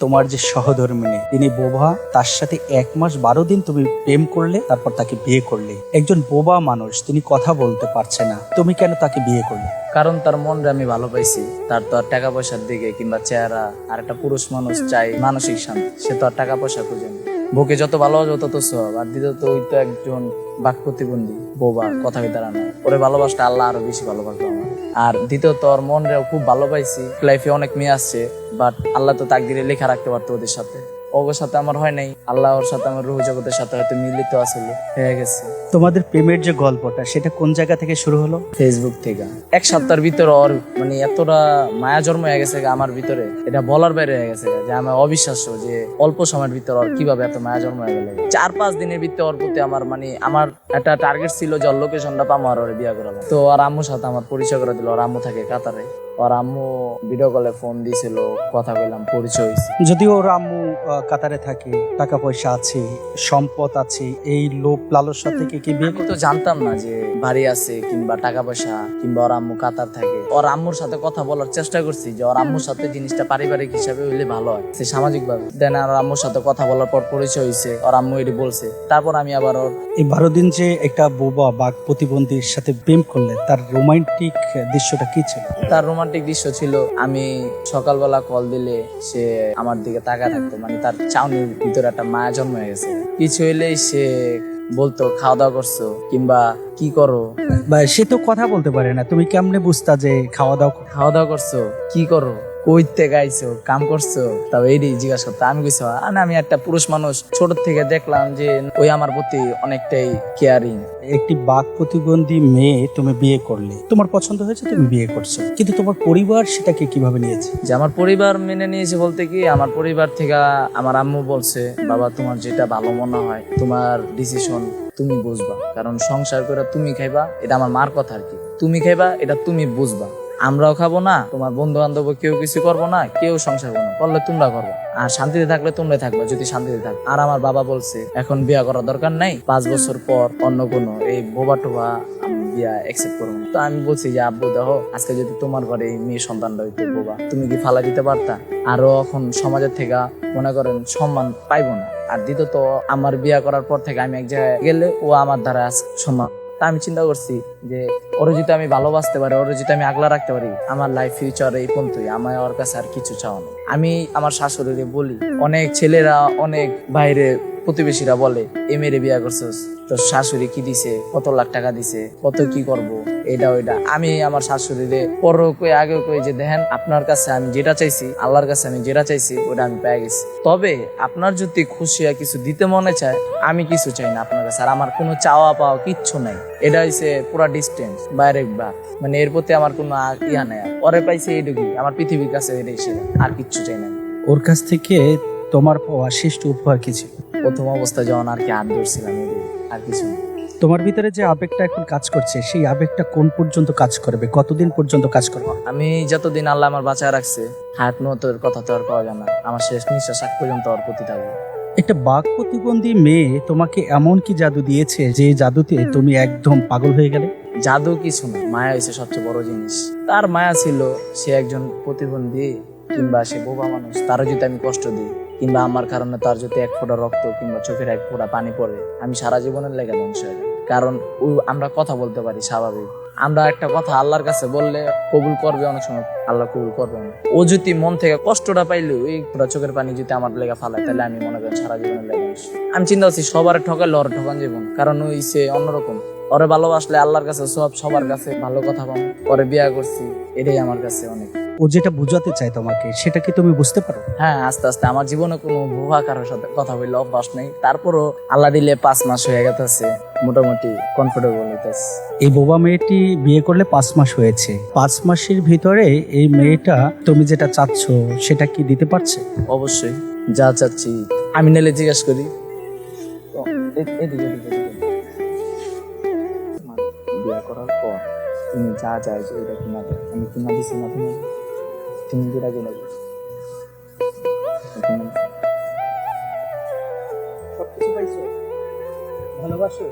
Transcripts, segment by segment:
তোমার যে সহধর্মিণী তিনি বোবা, তার সাথে 1 মাস 12 দিন তুমি প্রেম করলে, তারপর তাকে বিয়ে করলে। একজন বোবা মানুষ, তিনি কথা বলতে পারছে না, তুমি কেন তাকে বিয়ে করলে? কারণ তার মনরে আমি ভালো পাইছি। তার তো আর টাকা পয়সার দিকে কিংবা চেহারা, আর একটা পুরুষ মানুষ চাই মানসিক শান্তি, সে তো আর টাকা পয়সা খুঁজে না। বউকে যত ভালোবাসো তত সব। আর দ্বিতীয়ত ওই তো একজন বাক প্রতিবন্ধী, বোবা, কথা দাঁড়া না, ওরে ভালোবাসটা আল্লাহ আরো বেশি ভালোবাসবো আমার। আর দ্বিতীয়ত ওর মনরেও খুব ভালোবাসি। লাইফে অনেক মেয়ে আসছে, বাট আল্লাহ তো তাকদিরে লেখা রাখতে পারতো ওদের সাথে। ওর সাথে আমার হয় নাই, আল্লাহর সাথে আমার রুহ জগতের সাথে হয়তো মিলিত আসলে হয়ে গেছে। তোমাদের প্রেমের যে গল্পটা, সেটা কোন জায়গা থেকে শুরু হলো? ফেসবুক থেকে। 1 সপ্তাহের ভিতরে ওর মানে এতটা মায়া জন্ম হয়ে গেছে আমার ভিতরে, এটা বলার বাইরে হয়ে গেছে, যে আমার অবিশ্বাস্য যে অল্প সময়ের ভিতরে ওর কিভাবে এত মায়া জন্ম হয়ে গেল। 4-5 দিনের ভিতরে ওর প্রতি আমার আমার একটা টার্গেট ছিল যে ওর লোকেশনটা পাবো আর ওরে বিয়ে করাবো। তো আর আম্মুর সাথে আমার পরিচয় করে দিল। ওর আম্মু থাকে কাতারে। ওর আম্মু ভিডিও কলে ফোন দিয়েছিল, কথা বললাম, পরিচয় হয়েছে। যদিও ওর আম্মু কাতারে থাকে, টাকা পয়সা আছে, সম্পদ আছে, এই লোভ লালসা থেকে কি বিয়ে? আমি তো জানতাম না যে বাড়ি আছে কিংবা টাকা পয়সা কিংবা ওর আম্মু কাতার থাকে। ওর আম্মুর সাথে কথা বলার চেষ্টা করছি যে ওর আম্মুর সাথে জিনিসটা পারিবারিক হিসাবে হইলে ভালো হয়, সে সামাজিক ভাবে। দেন আর আম্মুর সাথে কথা বলার পর পরিচয় হয়েছে, ওর আম্মু এটি বলছে। তারপর আমি আবার ওর এই 12 দিন যে একটা বোবা বাঘ প্রতিবন্ধীর সাথে প্রেম করলে, তার রোমান্টিক দৃশ্যটা কি ছিল? তার রোমান্টিক দৃশ্য ছিল, আমি সকালবেলা কল দিলে সে আমার দিকে তাকায় থাকতো, মানে তার চাউনির ভিতরে একটা মায়া জন্ম হয়ে গেছে। কিছু হইলেই সে বলতো খাওয়া দাওয়া করছো কিংবা কি করো। বা সে তো কথা বলতে পারে না, তুমি কেমনে বুঝতা যে খাওয়া দাওয়া করছো, কি করো, কইতে গাইছো, কাম করছো? তাও এই জিজ্ঞাসা করতো। আমি কইছি আমি একটা পুরুষ মানুষ, ছোট থেকে দেখলাম যে ওই আমার প্রতি অনেকটাই কেয়ারিং। একটি বাঘ প্রতিবন্ধী মেয়ে তুমি বিয়ে করলে, তোমার পছন্দ হয়েছে, তুমি বিয়ে করছো, কিন্তু তোমার পরিবার সেটাকে কিভাবে নিয়েছে? যে আমার পরিবার মেনে নিয়েছে বলতে কি, আমার পরিবার থেকে আমার আম্মু বলছে, বাবা তোমার যেটা ভালো মনে হয়, তোমার ডিসিশন তুমি বুঝবা, কারণ সংসার করে তুমি খাইবা, এটা আমার মার কথা আর কি। তুমি খাইবা, এটা তুমি বুঝবা, আমরাও খাবো না, তোমার বন্ধু বান্ধব কেউ কিছু করবো না, কেউ সংসার করবো না, করলে তোমরা করবো, আর শান্তিতে থাকলে তোমরাই থাকবা যদি শান্তিতে থাকো। আর আমার বাবা বলছে এখন বিয়া করার দরকার নাই, 5 বছর পর অন্য কোনো এই বোবা টোবা বিয়া একসেপ্ট করবো না। তো আমি বলছি যে আব্বু দেখো, আজকে যদি তোমার ঘরে মেয়ে সন্তানটা হইতো বোবা, তুমি কি ফালা দিতে পারতা? আরো এখন সমাজের থেকে মনে করেন সম্মান পাইবো না। আর দ্বিতীয়ত আমার বিয়া করার পর থেকে আমি এক জায়গায় গেলে ও আমার দ্বারা সম্মান। তা আমি চিন্তা করছি যে ওরে যদি আমি ভালোবাসতে পারি, ওরে যদি আমি আগলা রাখতে পারি, আমার লাইফ ফিউচার এই পর্যন্তই, আমার ওর কাছে আর কিছু চাওয়া নেই। আমি আমার শাশুড়িকে বলি, অনেক ছেলেরা, অনেক বাইরে প্রতিবেশীরা বলে এ মেরে বিয়া করছিস, তো শাশুড়ি কি দিছে, কত লাখ টাকা দিছে, কত কি করব, এটা ওইটা। আমি আমার শাশুড়িরে পর কই আগে কই যে দেখেন, আপনার কাছে আমি যেটা চাইছি, আল্লাহর কাছে আমি যেটা চাইছি, ওটা আমি পেয়ে গেছি। তবে আপনার যদি খুশি হয়, কিছু দিতে মনে চায়, আমি কিছু চাই না আপনার কাছে, আর আমার কোনো চাওয়া পাওয়া কিচ্ছু নাই। এটা হইছে পুরা ডিস্টেন্স বাইরে বার, মানে এর প্রতি আমার কোনো ইয়া নাই। ওরে পাইছে এইটুকুই, আমার পৃথিবীর কাছে এটাই সেরা, আর কিচ্ছু চাই না। ওর কাছ থেকে তোমার পাওয়া শ্রেষ্ঠ উপহার কি ছিল? প্রথম অবস্থায় যখন আর কি হাত ধরছিলাম, আর কিছু না। তোমার ভিতরে যে আবেগটা এখন কাজ করছে, সেই আবেগটা কোন পর্যন্ত কাজ করবে, কতদিন পর্যন্ত কাজ করবে? আমি যতদিন আল্লাহ আমার বাঁচায় রাখছে, হায়াত মতের কথা তো আর পাওয়া যায় না, আমার শেষ নিঃশ্বাস আগ পর্যন্ত ওর প্রতি থাকবে। একটা বাঘ প্রতিবন্ধী মেয়ে তোমাকে এমন কি জাদু দিয়েছে যে জাদুতে তুমি একদম পাগল হয়ে গেলে? জাদু কিছু না, মায়া হয়েছে সবচেয়ে বড় জিনিস। তার মায়া ছিল, সে একজন প্রতিবন্ধী কিংবা সে বোবা মানুষ, তারও যদি আমি কষ্ট দিই কিংবা আমার কারণে তার যদি 1 ফোঁটা রক্ত কিংবা চোখের 1 ফোঁটা পানি পড়ে, আমি সারা জীবনের লেগে ধ্বংস হয়ে যাই। কারণ আমরা কথা বলতে পারি স্বাভাবিক, আমরা একটা কথা আল্লাহর কাছে বললে কবুল করবে, অনেক সময় আল্লাহ কবুল করবে না। ও যদি মন থেকে কষ্টটা পাইলে ওই পুরা চোখের পানি যদি আমার লেগে ফালায়, তাহলে আমি মনে করি সারা জীবনের লেগে। আমি চিন্তা করছি সবার ঠকালে ওর ঠকান জীবন, কারণ ওই সে অন্যরকম। ওরে ভালোবাসলে আল্লাহর কাছে সবার কাছে ভালো কথা পাবো। ওরে বিয়া করছি, এটাই আমার কাছে অনেক। ও যেটা বুঝাতে চায় তোমাকে, সেটা কি তুমি বুঝতে পারো? হ্যাঁ, আস্তে আস্তে। আমার জীবনে কোনো ভুয়া কারোর সাথে কথা বললে অভ্যাস নেই, তারপরও আল্লাহ দিলে 5 মাস হয়ে গেছে, মোটামুটি কমফোর্টেবল হইতেছে। এই বোবা মেয়েটি বিয়ে করলে 5 মাস হয়েছে। 5 মাসের ভিতরে এই মেয়েটা তুমি যেটা চাচ্ছ সেটা কি দিতে পারছে? অবশ্যই, যা চাচ্ছি। আমি নেলে জিজ্ঞেস করি, বিয়া করার পর তুমি যা চাইছো এটা কিনা দেয়, আমি কিনা দিছি না, তুমি যেটা কিনা সবকিছু পাইছো? ভালোবাসো?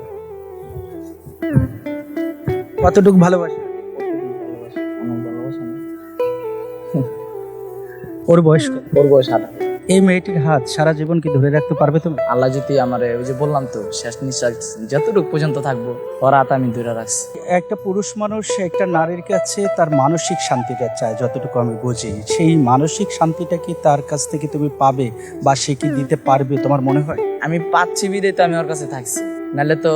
কতটুকু ভালোবাসো? অনেক ভালোবাসা না। ওর বয়স কত? ওর বয়স 18। এই মেয়েটির হাত সারা জীবন কি ধরে রাখতে পারবে তুমি? আল্লাহ যদি আমার ওই যে বললাম তো শেষ নিঃশ্বাস যতটুকু পর্যন্ত থাকবো ওর হাত আমি ধরে রাখছি। একটা পুরুষ মানুষ একটা নারীর কাছে তার মানসিক শান্তিটা চায়, যতটুকু আমি বুঝি। সেই মানসিক শান্তিটা কি তার কাছ থেকে তুমি পাবে বা সে কি দিতে পারবে তোমার মনে হয়? আমি পাচ্ছি বিদেই তো আমি ওর কাছে থাকছি, নাহলে তো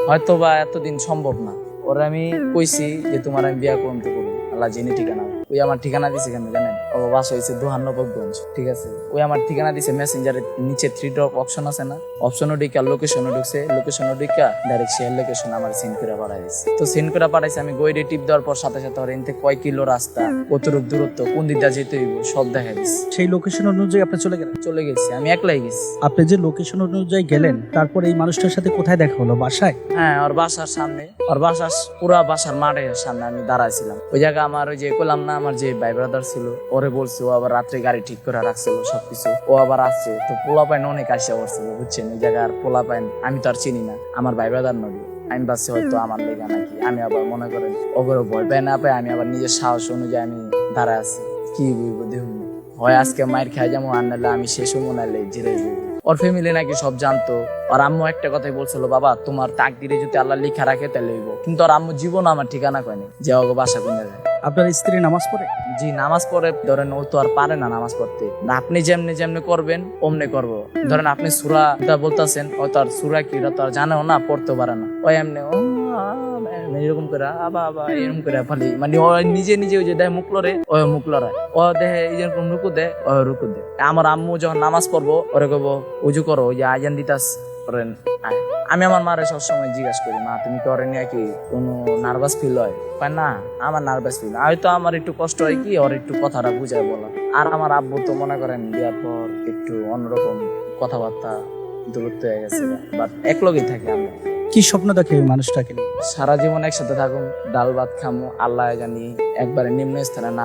হয়তো বা এতদিন সম্ভব না। ওরা আমি কইছি যে তোমার আমি বিয়া করুন তো করুন, আল্লাহ জেনে ঠিকানা। ওই আমার ঠিকানা দিছে কেন জানেন? ও বাসা হয়েছে দোহান্নবগঞ্জ, ঠিক আছে? ওই আমার ঠিকানা দিছে মেসেঞ্জারের নিচে 3 ডট অপশন আছে না, অপশনও ঢুকা লোকেশনও ঢুকছে, লোকেশনও ঢুকা ডাইরেক্ট শেয়ার লোকেশন আমার সেন্ড করে পাঠাই দিচ্ছে। তো সেন্ড করে পাঠাইছে, আমি গইডে টিপ দেওয়ার পর সাথে সাথে ওর এনতে কয় কিলো রাস্তা, কতটুক দূরত্ব, কোন দিকটা যেতে হইব সব দেখা দিচ্ছে। সেই লোকেশন অনুযায়ী আপনি চলে গেলেন? চলে গেছি, আমি একলাই গেছি। আপনি যে লোকেশন অনুযায়ী গেলেন, তারপর এই মানুষটার সাথে কোথায় দেখা হলো? বাসায়? হ্যাঁ, ওর বাসার সামনে, ওর বাসার পুরা বাসার মাঠের সামনে আমি দাঁড়াইছিলাম। ওই জায়গা আমার ওই যে কইলাম না আমার যে ভাই ব্রাদার ছিল, ওরে বলছে, ও আবার রাত্রে গাড়ি ঠিক করে রাখছিল সবকিছু, ও আবার আসছে। তো পোলা পাইন অনেক আসে পড়ছিল, বুঝছেন? ওই জায়গার পোলা পাইন আমি তো আর চিনি না, আমার ভাই ব্রাদার নদী। আমি ভাবছি হয়তো আমার লেগে নাকি, আমি আবার মনে করেন ওগুলো ভয় পাই না পাই, আমি আবার নিজের সাহস অনুযায়ী আমি দাঁড়ায় আছি। কি বুঝবো দেখুন, হয় আজকে মায়ের খাই যাবো, আর নাহলে আমি শেষ মনে হলে জিরে যাবো। ওর ফ্যামিলি নাকি সব জানতো। আর আম্মু একটা কথাই বলছিল, বাবা তোমার তাকদিরে যদি আল্লাহ লিখা রাখে তাহলে হইব। কিন্তু আর আম্মু জীবন আমার ঠিকানা কয়নি যে ওকে বাসা কোন জায়গায়। আপনার স্ত্রী নামাজ পড়ে? জি, নামাজ পড়ে। ধরেন ও তো আর পারে না নামাজ পড়তে, না আপনি যেমনি যেমনি করবেন অমনি করবো। ধরেন আপনি সূরা বলতেছেন, ও তো আর সূরা কি এটা তো আর জানেও না, পড়তেও পারে না। ও এমনি এরকম করে আবা আবা এরকম করে ফালি, মানে ও নিজে নিজে ওই যে দেয় মুখ লড়ে, ও মুখ লড়ায়, ও দেহে এরকম রুকু দেয়, ও রুকু দেয়। আমার আম্মু যখন নামাজ পড়বো ওরে কইবো উজু করো, ওই যে আজান দিতাস করেন। আমি আমার মারে সবসময় জিজ্ঞাসা করি, মা তুমি করে নিয়ে কি কোনো নার্ভাস ফিল হয়? না, আমার নার্ভাস ফিল হয়তো আমার একটু কষ্ট হয় কি ওর একটু কথাটা বুঝায় বলা। আর আমার আব্বু তো মনে করেন বিয়ার পর একটু অন্যরকম কথাবার্তা, দূরত্ব হয়ে গেছে, বাট এক লগেই থাকি আমরা। কি স্বপ্ন দেখে এই মানুষটাকে নিয়ে? সারা জীবন একসাথে থাকুন, ডাল ভাত খামো, আল্লাহ জানি একবারে নিম্ন স্থানে না